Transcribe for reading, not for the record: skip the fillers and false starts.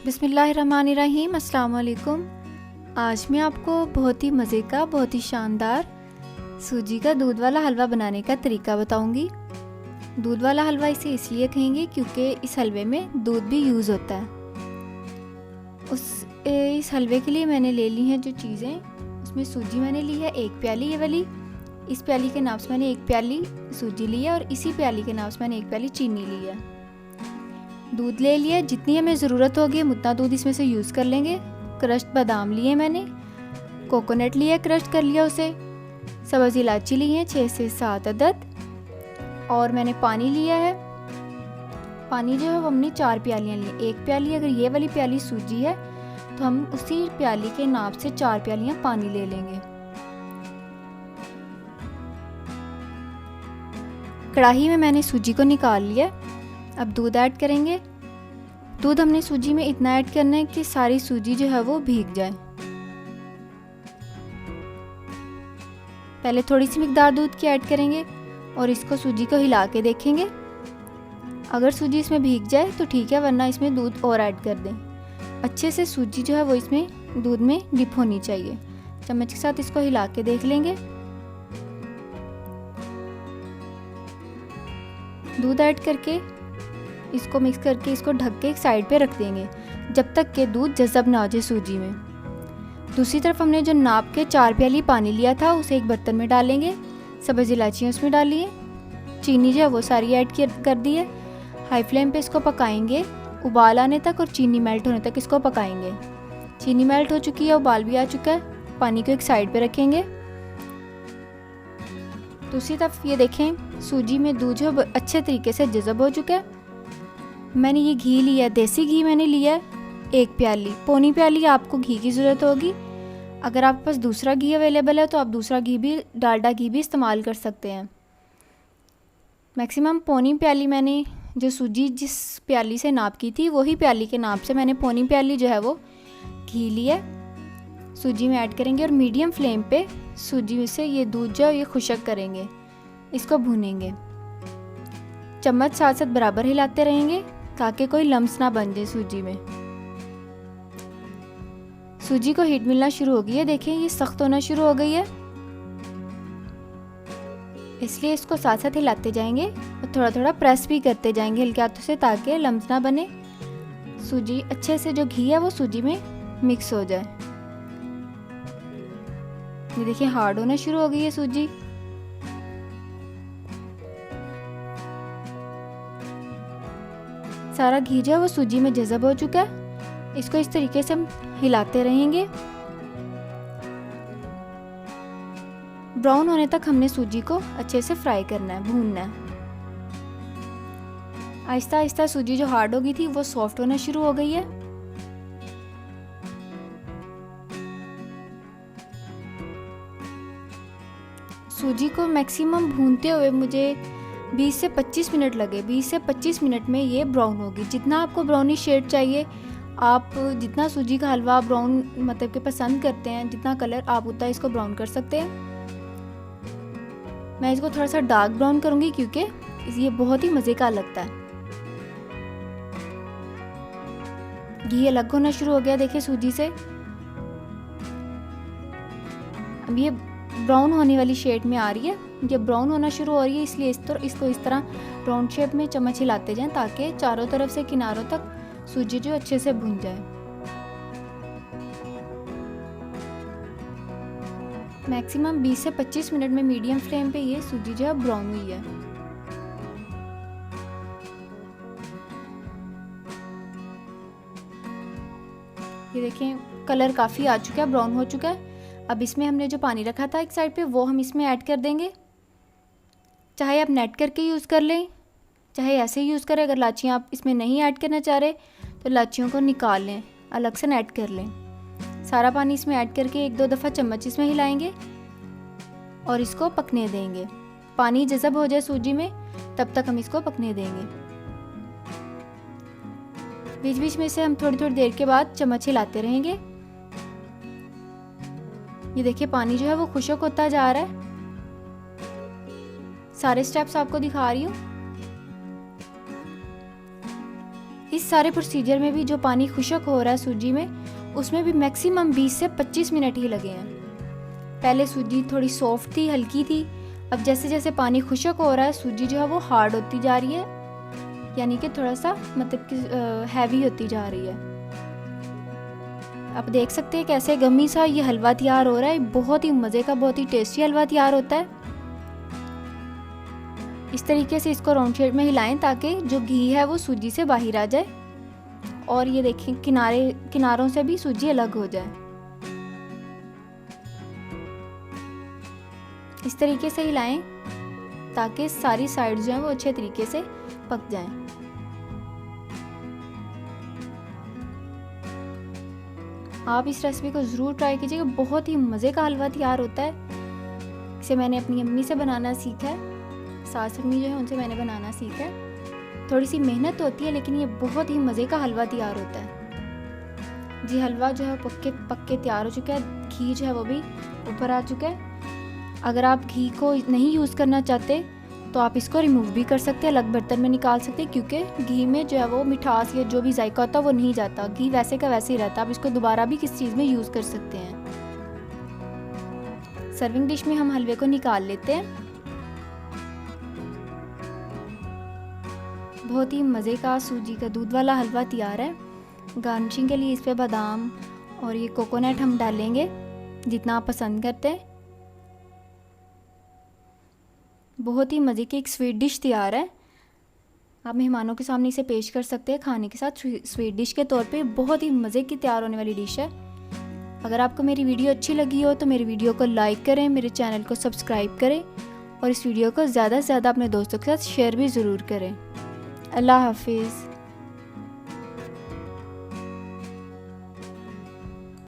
बिस्मिल्लाहिर्रहमानिर्रहीम। अस्सलाम वालेकुम। आज मैं आपको बहुत ही मज़े का, बहुत ही शानदार सूजी का दूध वाला हलवा बनाने का तरीका बताऊंगी। दूध वाला हलवा इसे इसलिए कहेंगे क्योंकि इस हलवे में दूध भी यूज़ होता है। इस हलवे के लिए मैंने ले ली हैं जो चीज़ें, उसमें सूजी मैंने ली है 1 प्याली, ये वाली। इस प्याली के नाप से मैंने 1 प्याली सूजी ली है और इसी प्याली के नाप से मैंने 1 प्याली चीनी ली है। दूध ले लिया, जितनी हमें ज़रूरत होगी हम उतना दूध इसमें से यूज़ कर लेंगे। क्रश्ड बादाम लिए मैंने, कोकोनट लिया, क्रश्ड कर लिया उसे, सब्ज़ इलायची ली है 6 से 7 अदद, और मैंने पानी लिया है। पानी जो है वो हमने 4 प्यालियाँ ली। 1 प्याली, अगर ये वाली प्याली सूजी है तो हम उसी प्याली के नाप से 4 प्यालियाँ पानी ले लेंगे। कढ़ाई में मैंने सूजी को निकाल लिया। अब दूध ऐड करेंगे। दूध हमने सूजी में इतना ऐड करना है कि सारी सूजी जो है वो भीग जाए। पहले थोड़ी सी मिकदार दूध की ऐड करेंगे और इसको सूजी को हिला के देखेंगे। अगर सूजी इसमें भीग जाए तो ठीक है, वरना इसमें दूध और ऐड कर दें। अच्छे से सूजी जो है वो इसमें दूध में डिप होनी चाहिए। चम्मच के साथ इसको हिला के देख लेंगे। दूध ऐड करके इसको मिक्स करके इसको ढक के एक साइड पे रख देंगे जब तक कि दूध जज़ब ना हो जाए सूजी में। दूसरी तरफ हमने जो नाप के 4 प्याली पानी लिया था उसे एक बर्तन में डालेंगे। सब्ज़ इलायचियाँ उसमें डाली है, चीनी जो है वो सारी ऐड कर दी है। हाई फ्लेम पे इसको पकाएंगे उबाल आने तक और चीनी मेल्ट होने तक इसको पकाएंगे। चीनी मेल्ट हो चुकी है, उबाल भी आ चुका है। पानी को एक साइड पे रखेंगे। दूसरी तरफ ये देखें सूजी में दूध जो अच्छे तरीके से जज़ब हो चुका है। मैंने ये घी लिया है, देसी घी मैंने लिया है 1 प्याली। पौनी प्याली आपको घी की ज़रूरत होगी। अगर आपके पास दूसरा घी अवेलेबल है तो आप दूसरा घी भी, डालडा घी भी इस्तेमाल कर सकते हैं। मैक्सिमम पौनी प्याली मैंने जो सूजी जिस प्याली से नाप की थी वही प्याली के नाप से मैंने पौनी प्याली जो है वो घी लिया। सूजी में ऐड करेंगे और मीडियम फ्लेम पे सूजी से ये दूध जो है ये खुशक करेंगे। इसको भूनेंगे, चम्मच साथ साथ बराबर हिलाते रहेंगे ताकि कोई लम्स ना बन जाए सूजी में। सूजी को हीट मिलना शुरू हो गई है, देखें ये सख्त होना शुरू हो गई है, इसलिए इसको साथ साथ हिलाते जाएंगे और थोड़ा थोड़ा प्रेस भी करते जाएंगे हल्के हाथों से ताकि लम्स ना बने। सूजी अच्छे से जो घी है वो सूजी में मिक्स हो जाए। ये देखिए हार्ड होना शुरू हो गई है सूजी। सारा घी जो है वो सूजी में जज़ब हो चुका है। इसको इस तरीके से हम हिलाते रहेंगे। ब्राउन होने तक हमने सूजी को अच्छे से फ्राई करना है, भूनना है। आहिस्ता आहिस्ता सूजी जो हार्ड हो गई थी वो सॉफ्ट होना शुरू हो गई है। सूजी को मैक्सिमम भूनते हुए मुझे 20 से 25 मिनट लगे। 20 से 25 मिनट में ये ब्राउन होगी। जितना आपको ब्राउनी शेड चाहिए, आप जितना सूजी का हलवा ब्राउन मतलब कि पसंद करते हैं, जितना कलर आप उतना इसको ब्राउन कर सकते हैं। मैं इसको थोड़ा सा डार्क ब्राउन करूँगी क्योंकि ये बहुत ही मज़े का लगता है। घी अलग होना शुरू हो गया देखिए सूजी से। अब ये ब्राउन होने वाली शेड में आ रही है। जब ब्राउन होना शुरू हो रही है इसलिए इसको इस तरह राउंड शेप में चम्मच हिलाते जाएं ताकि चारों तरफ से किनारों तक सूजी जो अच्छे से भुन जाए। मैक्सिमम 20 से 25 मिनट में मीडियम फ्लेम पे ये सूजी जो है ब्राउन हुई है। ये देखें कलर काफ़ी आ चुका है, ब्राउन हो चुका है। अब इसमें हमने जो पानी रखा था एक साइड पे वो हम इसमें ऐड कर देंगे। चाहे आप नेट करके यूज़ कर लें, चाहे ऐसे ही यूज़ करें। अगर लाचियाँ आप इसमें नहीं ऐड करना चाह रहे तो लाचियों को निकाल लें, अलग से नेट कर लें। सारा पानी इसमें ऐड करके 1-2 दफ़ा चम्मच इसमें हिलाएंगे और इसको पकने देंगे। पानी जज़ब हो जाए सूजी में तब तक हम इसको पकने देंगे। बीच बीच में से हम थोड़ी थोड़ी देर के बाद चम्मच हिलाते रहेंगे। ये देखिए पानी जो है वो खुशक होता जा रहा है। सारे स्टेप्स आपको दिखा रही हूँ। इस सारे प्रोसीजर में भी जो पानी खुश्क हो रहा है सूजी में, उसमें भी मैक्सिमम 20 से 25 मिनट ही लगे हैं। पहले सूजी थोड़ी सॉफ्ट थी, हल्की थी। अब जैसे जैसे पानी खुश्क हो रहा है सूजी जो है वो हार्ड होती जा रही है, यानी कि थोड़ा सा मतलब कि हैवी होती जा रही है। आप देख सकते हैं कैसे गमी सा ये हलवा तैयार हो रहा है। बहुत ही मज़े का, बहुत ही टेस्टी हलवा तैयार होता है। इस तरीके से इसको राउंड शेप में हिलाएं ताकि जो घी है वो सूजी से बाहर आ जाए, और ये देखें किनारों से भी सूजी अलग हो जाए। इस तरीके से हिलाएं ताकि सारी साइड जो है वो अच्छे तरीके से पक जाएं। आप इस रेसिपी को ज़रूर ट्राई कीजिएगा, बहुत ही मज़े का हलवा तैयार होता है। इसे मैंने अपनी अम्मी से बनाना सीखा है, सास अम्मी जो है उनसे मैंने बनाना सीखा है। थोड़ी सी मेहनत होती है लेकिन ये बहुत ही मज़े का हलवा तैयार होता है जी। हलवा जो है पक के तैयार हो चुका है। घी जो है वो भी ऊपर आ चुका है। अगर आप घी को नहीं यूज़ करना चाहते तो आप इसको रिमूव भी कर सकते हैं, अलग बर्तन में निकाल सकते हैं, क्योंकि घी में जो है वो मिठास या जो भी जायका होता है वो नहीं जाता। घी वैसे का वैसे ही रहता है। आप इसको दोबारा भी किस चीज़ में यूज़ कर सकते हैं। सर्विंग डिश में हम हलवे को निकाल लेते हैं। बहुत ही मज़े का सूजी का दूध वाला हलवा तैयार है। गार्निशिंग के लिए इस पे बादाम और ये कोकोनट हम डालेंगे जितना आप पसंद करते हैं। बहुत ही मज़े की एक स्वीट डिश तैयार है। आप मेहमानों के सामने इसे पेश कर सकते हैं खाने के साथ स्वीट डिश के तौर पे। बहुत ही मज़े की तैयार होने वाली डिश है। अगर आपको मेरी वीडियो अच्छी लगी हो तो मेरी वीडियो को लाइक करें, मेरे चैनल को सब्सक्राइब करें और इस वीडियो को ज़्यादा से ज़्यादा अपने दोस्तों के साथ शेयर भी ज़रूर करें। अल्लाह हाफिज़।